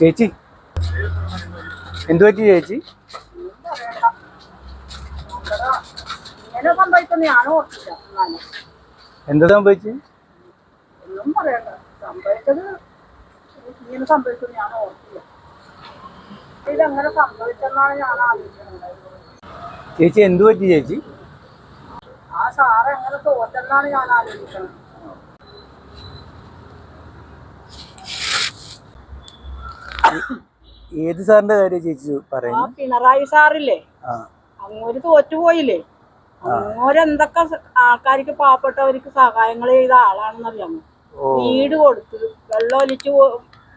ചേച്ചി എന്തു പറ്റി ചേച്ചി? എന്താ സംഭവിച്ചു? ചേച്ചി എന്തു പറ്റി ചേച്ചി? ആ സാറ് എങ്ങനെ തോറ്റെന്നാണ് ഞാൻ ആലോചിക്കുന്നത്. ഏത് സാറിന്റെ കാര്യം ചേച്ചി പറയുന്നത്? പിണറായി സാറില്ലേ, അങ്ങോട്ട് തോറ്റുപോയില്ലേ. അങ്ങോരെന്തൊക്കെ ആൾക്കാർക്ക് പാവപ്പെട്ടവർക്ക് സഹായങ്ങൾ ചെയ്ത ആളാണെന്നറിയാമോ? വീട് കൊടുത്ത് വെള്ളം ഒലിച്ചു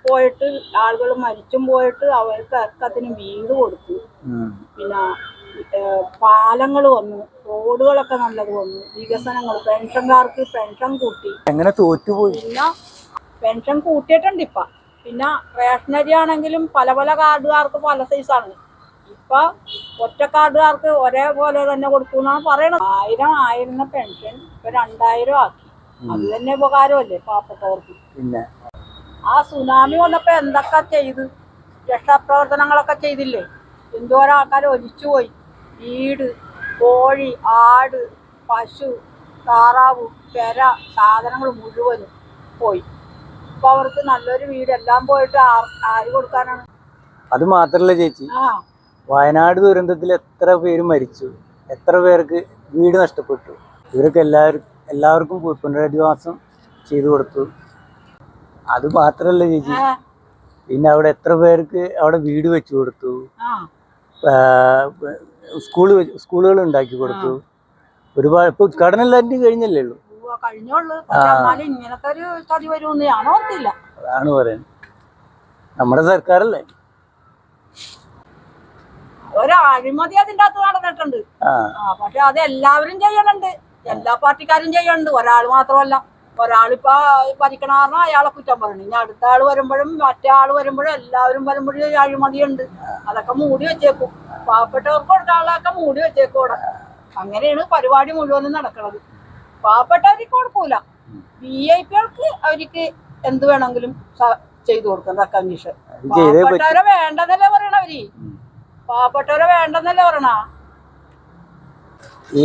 പോയിട്ട് ആളുകൾ മരിച്ചും പോയിട്ട് അവർക്ക് അക്കത്തിന് വീട് കൊടുത്തു. പിന്നെ പാലങ്ങൾ വന്നു, റോഡുകളൊക്കെ നല്ലത് വന്നു, വികസനങ്ങൾ, പെൻഷൻകാർക്ക് പെൻഷൻ കൂട്ടി. എങ്ങനെ തോറ്റുപോയി? പിന്നെ പെൻഷൻ കൂട്ടിയിട്ടുണ്ട് ഇപ്പൊ. പിന്നെ റേഷനരി ആണെങ്കിലും പല പല കാർഡുകാർക്ക് പല സൈസാണ്. ഇപ്പൊ ഒറ്റ കാർഡുകാർക്ക് ഒരേപോലെ തന്നെ കൊടുക്കുന്നാണ് പറയണത്. 1000 ആയിരുന്ന പെൻഷൻ ഇപ്പൊ 2000 ആക്കി. അത് തന്നെ ഉപകാരമല്ലേ പാവപ്പെട്ടവർക്ക്. പിന്നെ ആ സുനാമി വന്നപ്പോ എന്തൊക്കെ ചെയ്ത് രക്ഷാപ്രവർത്തനങ്ങളൊക്കെ ചെയ്തില്ലേ. എന്തോരം ആൾക്കാർ ഒലിച്ചുപോയി. വീട്, കോഴി, ആട്, പശു, താറാവ്, പെര, സാധനങ്ങൾ മുഴുവനും പോയി. ഇപ്പൊ അവർക്ക് നല്ലൊരു വീടെല്ലാം പോയിട്ട് ആര് കൊടുക്കാനാണ്? അത് മാത്രല്ല ചേച്ചി, വയനാട് ദുരന്തത്തിൽ എത്ര പേര് മരിച്ചു, എത്ര പേർക്ക് വീട് നഷ്ടപ്പെട്ടു. ഇവരൊക്കെ എല്ലാവർക്കും പുനരധിവാസം ചെയ്തു കൊടുത്തു. അത് മാത്രല്ല ചേച്ചി, പിന്നെ അവിടെ എത്ര പേർക്ക് അവിടെ വീട് വെച്ചു കൊടുത്തു, സ്കൂളുകൾ ഉണ്ടാക്കി കൊടുത്തു. ഒരുപാട് ഇപ്പൊ ഉദ്ഘാടനം എല്ലാവരും കഴിഞ്ഞല്ലേ ഉള്ളൂ. ഇങ്ങനത്തെ ഒരു സ്ഥിതി വരുമെന്ന് ഞാൻ ഓർത്തില്ല. അതാണ് പറയുന്നത്, നമ്മുടെ സർക്കാരല്ലേ. ഒരു അഴിമതി അതിൻ്റെ അകത്ത് നടന്നിട്ടുണ്ട്. പക്ഷെ അത് എല്ലാവരും ചെയ്യണുണ്ട്, എല്ലാ പാർട്ടിക്കാരും ചെയ്യണുണ്ട്. ഒരാൾ മാത്രമല്ല. ഒരാളിപ്പോ ഭരിക്കണ കാരണം അയാളെ കുറ്റം പറയണം. ഇനി അടുത്ത ആള് വരുമ്പോഴും മറ്റേ ആള് വരുമ്പോഴും എല്ലാവരും വരുമ്പോഴും അഴിമതിയുണ്ട്. അതൊക്കെ മൂടി വെച്ചേക്കും. പാവപ്പെട്ടവർക്ക് കൊടുക്കാനുള്ളതൊക്കെ മൂടി വെച്ചേക്കും അവിടെ. അങ്ങനെയാണ് പരിപാടി മുഴുവനും നടക്കുന്നത്. പാവപ്പെട്ടവർക്ക് കൊടുക്കൂല. VIP-കൾക്ക് അവർക്ക് എന്ത് വേണമെങ്കിലും ചെയ്തു കൊടുക്കും. റെക്കഗ്നീഷൻ. പാവപ്പെട്ടവരെ വേണ്ടെന്നല്ലേ പറയണവര്. പാവപ്പെട്ടവരെ വേണ്ടെന്നല്ലേ പറയണ.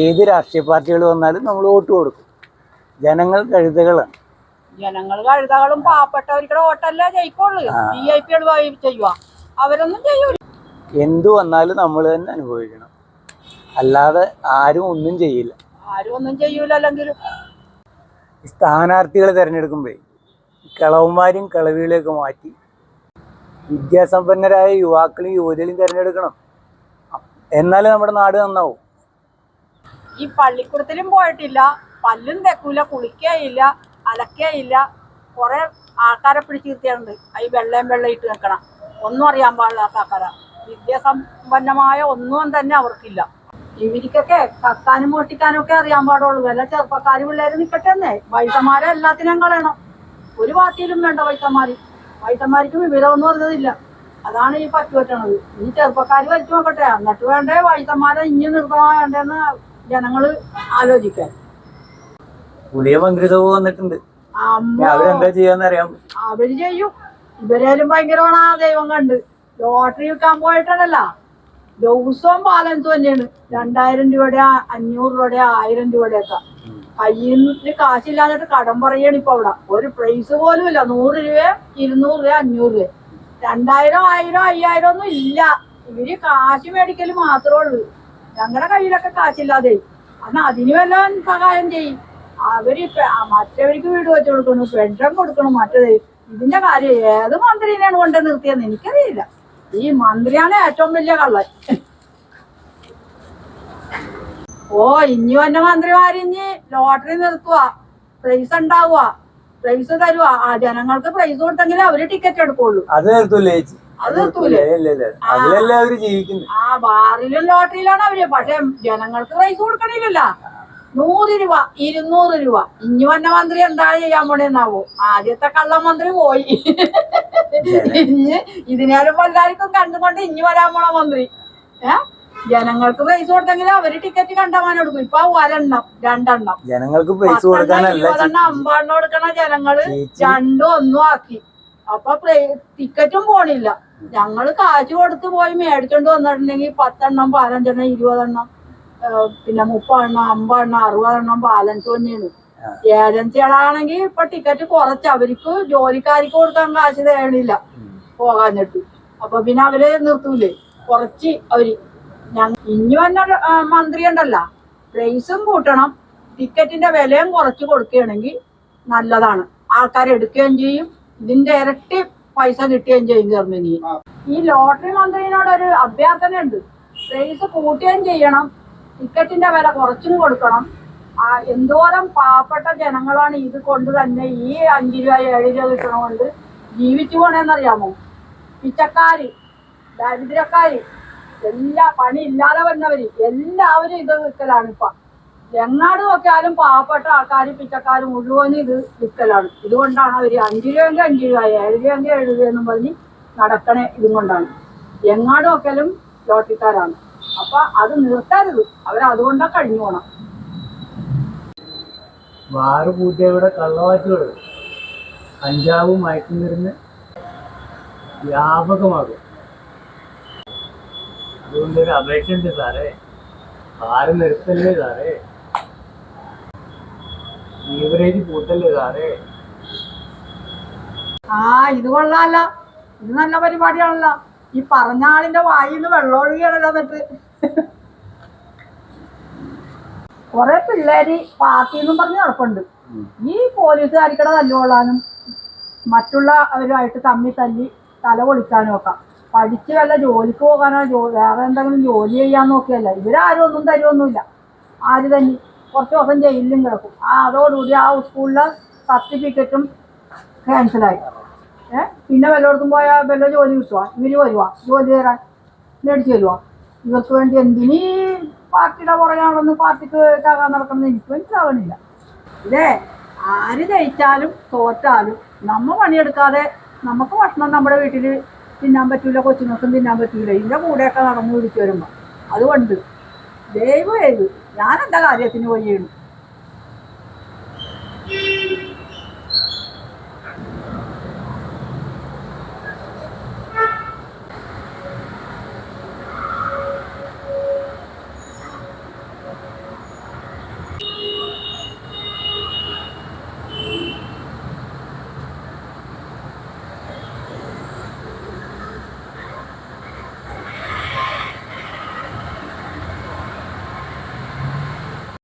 ഏത് രാഷ്ട്രീയ പാർട്ടികൾ വന്നാലും നമ്മൾ വോട്ട് കൊടുക്കും. ജനങ്ങൾ കഴുതകളാണ്. ജനങ്ങൾ കഴുതകളും പാവപ്പെട്ടവർക്കുടെ വോട്ടല്ലേ ജയിക്കുള്ളൂ. VIP-കൾ ചെയ്യുക, അവരൊന്നും ചെയ്യൂല. എന്തു വന്നാലും നമ്മൾ തന്നെ അനുഭവിക്കണം, അല്ലാതെ ആരും ഒന്നും ചെയ്യില്ല. ആരും ഒന്നും ചെയ്യൂല. അല്ലെങ്കിൽ സ്ഥാനാർത്ഥികളെ തിരഞ്ഞെടുക്കുമ്പോഴേ കിളവന്മാരും കിളവികളെയൊക്കെ മാറ്റി വിദ്യാസമ്പന്നരായ യുവാക്കളും യുവതികളും തിരഞ്ഞെടുക്കണം. എന്നാലേ നമ്മുടെ നാട് നന്നാവും. ഈ പള്ളിക്കൂടത്തിലും പോയിട്ടില്ല, പല്ലും തെക്കൂല, കുളിക്കുകയില്ല, അലക്കുകയില്ല. കുറെ ആൾക്കാരെ പിടിച്ചിരുത്തിയുണ്ട്. ഈ വെള്ളം ഇട്ട് വെക്കണം. ഒന്നും അറിയാൻ പാടില്ലാത്ത ആൾക്കാരാ. വിദ്യാസമ്പന്നമായ ഒന്നും തന്നെ അവർക്കില്ല. ഇവർക്കൊക്കെ കക്കാനും മോട്ടിക്കാനും ഒക്കെ അറിയാൻ പാടുള്ളൂ. വല്ല ചെറുപ്പക്കാർ പിള്ളേര് നിൽക്കട്ടെ എന്നേ. വൈദ്യന്മാരെ എല്ലാത്തിനും കളയണം. ഒരു പാർട്ടിയിലും വേണ്ട വൈദ്യന്മാര്. വൈദ്യന്മാർക്ക് വിവരമൊന്നും പറഞ്ഞതില്ല. അതാണ് ഈ പറ്റുപറ്റണത്. ഈ ചെറുപ്പക്കാർ വലിച്ചു നോക്കട്ടെ, എന്നിട്ട് വേണ്ടേ വൈദ്യന്മാരെ ഇനി നിർത്തണോ വേണ്ടെന്ന് ജനങ്ങള് ആലോചിക്കാൻ. പുതിയ മന്ത്രിസഭ വന്നിട്ടുണ്ട്. അവരെന്താ ചെയ്യാന്നറിയാം. അവര് ചെയ്യും. ഇവരേലും ഭയങ്കരമാണ് ആ ദൈവം കണ്ട്. ലോട്ടറി വിൽക്കാൻ പോയിട്ടാണല്ല, ദിവസവും ബാലൻസ് തന്നെയാണ്. 2000 രൂപയുടെ, 500 രൂപയുടെ, 1000 രൂപയുടെയൊക്കെ. കയ്യിൽ കാശില്ലാന്നിട്ട് കടം പറയാണ് ഇപ്പൊ അവിടെ. ഒരു പ്രൈസ് പോലും ഇല്ല. 100 രൂപ, 200 രൂപ, 500 രൂപ. 2000, 1000, 5000 ഒന്നും ഇല്ല. ഇവര് കാശ് മേടിക്കല് മാത്രമേ ഉള്ളൂ. ഞങ്ങളുടെ കയ്യിലൊക്കെ കാശില്ലാതെ. അന്ന് അതിന് വല്ലതും സഹായം ചെയ്യും. അവര് മറ്റവർക്ക് വീട് വെച്ചു കൊടുക്കണം, പെൻഷൻ കൊടുക്കണം, മറ്റേത്. ഇതിന്റെ കാര്യം ഏത് മന്ത്രിനെയാണ് കൊണ്ട് നിർത്തിയെന്ന് എനിക്കറിയില്ല. ഈ മന്ത്രിയാണ് ഏറ്റവും വലിയ കള്ളൻ. ഇനി വന്ന മന്ത്രിമാരിഞ്ഞ് ലോട്ടറി നിർത്തുക, പ്രൈസ് ഉണ്ടാവുക, പ്രൈസ് തരുക. ജനങ്ങൾക്ക് പ്രൈസ് കൊടുത്തെങ്കിലേ അവര് ടിക്കറ്റ് എടുക്കുള്ളൂ. അത് നിർത്തൂലേ? അത് നിർത്തൂലേ? ബാറിലും ലോട്ടറിയിലാണ് അവര്. പക്ഷെ ജനങ്ങൾക്ക് പ്രൈസ് കൊടുക്കണില്ലല്ലോ. 100 രൂപ 200 രൂപ. ഇനി വന്ന മന്ത്രി എന്താ ചെയ്യാൻ പോണെന്നാവോ? ആദ്യത്തെ കള്ളമന്ത്രി പോയി. ഇനി ഇതിനേലും എല്ലാവർക്കും കണ്ടുകൊണ്ട് ഇനി വരാൻ പോണ മന്ത്രി ജനങ്ങൾക്ക് പൈസ കൊടുത്തെങ്കിൽ അവര് ടിക്കറ്റ് കണ്ടമാനം എടുക്കും. ഇപ്പൊ ഒരെണ്ണം 2 എണ്ണം ജനങ്ങൾക്ക് പൈസ കൊടുക്കാനല്ല 20 എണ്ണം 50 എണ്ണം എടുക്കണ ജനങ്ങള് 2 1 ആക്കി. അപ്പൊ ടിക്കറ്റും പോണില്ല. ഞങ്ങള് കാശ് കൊടുത്ത് പോയി മേടിച്ചോണ്ട് വന്നിട്ടുണ്ടെങ്കിൽ 10 എണ്ണം 15 എണ്ണം 20 എണ്ണം പിന്നെ 30 എണ്ണം 50 എണ്ണം 60 എണ്ണം ബാലൻസ് തന്നെയാണ്. ഏജൻസികളാണെങ്കിൽ ഇപ്പൊ ടിക്കറ്റ് കുറച്ച് അവർക്ക് ജോലിക്കാർക്ക് കൊടുക്കാൻ കാശ് തേണില്ല പോകാഞ്ഞിട്ട്. അപ്പൊ പിന്നെ അവര് നിർത്തൂലേ, കുറച്ച് അവര്. ഇനി വന്ന മന്ത്രി ഉണ്ടല്ലോ, പ്രൈസും കൂട്ടണം, ടിക്കറ്റിന്റെ വിലയും കുറച്ച് കൊടുക്കുകയാണെങ്കിൽ നല്ലതാണ്. ആൾക്കാർ എടുക്കുകയും ചെയ്യും, ഇതിന്റെ ഇരട്ടി പൈസ കിട്ടുകയും ചെയ്യും ഗവൺമെന്റിന്. ഈ ലോട്ടറി മന്ത്രിനോടൊരു അഭ്യർത്ഥനയുണ്ട്, പ്രൈസ് കൂട്ടുകയും ചെയ്യണം, ടിക്കറ്റിന്റെ വില കുറച്ചും കൊടുക്കണം. എന്തോരം പാവപ്പെട്ട ജനങ്ങളാണ് ഇത് കൊണ്ട് തന്നെ ഈ 5 രൂപ 7 രൂപ കിട്ടണ കൊണ്ട് ജീവിച്ചു പോണേന്നറിയാമോ? പിച്ചക്കാര്, ദരിദ്രക്കാര്, എല്ലാ പണി ഇല്ലാതെ വന്നവര് എല്ലാവരും ഇത് വിൽക്കലാണ്. ഇപ്പൊ എങ്ങാട് നോക്കിയാലും പാവപ്പെട്ട ആൾക്കാർ പിച്ചക്കാർ മുഴുവനും ഇത് വിൽക്കലാണ്. ഇതുകൊണ്ടാണ് അവര് 5 രൂപയെങ്കിൽ 5 രൂപ 7 രൂപയെങ്കിൽ 7 രൂപ എന്നും പറഞ്ഞ് നടക്കണേ. ഇതും കൊണ്ടാണ് എങ്ങാട് നോക്കിയാലും ലോട്ടറിക്കാരാണ്. അപ്പൊ അത് നിർത്തരുത്, അവരതുകൊണ്ടാ കഴിഞ്ഞു പോണം. വാറ് കൂട്ടിയവിടെ കള്ളവാറ്റുകൾ, കഞ്ചാവും മയക്കുമരുന്ന് വ്യാപകമാകും. അതുകൊണ്ടൊരു അപേക്ഷ ഉണ്ട് സാറേ, വാറ് നിർത്തല്ലേ സാറേ, ലീവറേജ് കൂട്ടല്ലേ സാറേ. ഇത് കൊള്ളാല്ല, ഇത് നല്ല പരിപാടിയാണല്ലോ. ഈ പറഞ്ഞ ആളിന്റെ വായിന്ന് വെള്ളമൊഴുകിയാണല്ലോ. എന്നിട്ട് കുറെ പിള്ളേര് പാർട്ടിന്നും പറഞ്ഞ് നടപ്പുണ്ട്. ഈ പോലീസുകാരിക്കടെ തല്ലുകൊള്ളാനും മറ്റുള്ളവരുമായിട്ട് തമ്മി തല്ലി തല പൊളിക്കാനും ഒക്കെ പഠിച്ച് വല്ല ജോലിക്ക് പോകാനോ വേറെ എന്തെങ്കിലും ജോലി ചെയ്യാൻ നോക്കിയല്ല. ഇവരാരും ഒന്നും തരുമൊന്നുമില്ല. ആര് തന്നെ കുറച്ച് ദിവസം ജയിലിലും കിടക്കും. അതോടുകൂടി ആ സ്കൂളിലെ സർട്ടിഫിക്കറ്റും ക്യാൻസലായി. പിന്നെ വല്ലയിടത്തും പോയാൽ വല്ല ജോലി കിട്ടുക, ഇവര് വരുവാ ജോലി തരാൻ മേടിച്ചു തരുവാ. ഇവർക്ക് വേണ്ടി എന്തിനീ പാർട്ടിയുടെ പുറകെയാണെന്ന് പാർട്ടിക്ക് ഇതാകാൻ നടക്കുന്നത് എനിക്ക് മനസ്സിലാവണില്ല. ഇതേ ആര് ജയിച്ചാലും തോറ്റാലും നമ്മ പണിയെടുക്കാതെ നമുക്ക് ഭക്ഷണം നമ്മുടെ വീട്ടിൽ തിന്നാൻ പറ്റൂല, കൊച്ചുങ്ങൾക്കും തിന്നാൻ പറ്റൂല. ഇതിൻ്റെ കൂടെയൊക്കെ നടന്നു പിടിച്ചു വരുമ്പോൾ അതുകൊണ്ട് ദയവ് ചെയ്ത് ഞാൻ എൻ്റെ കാര്യത്തിന് പോയി ചെയ്യണം.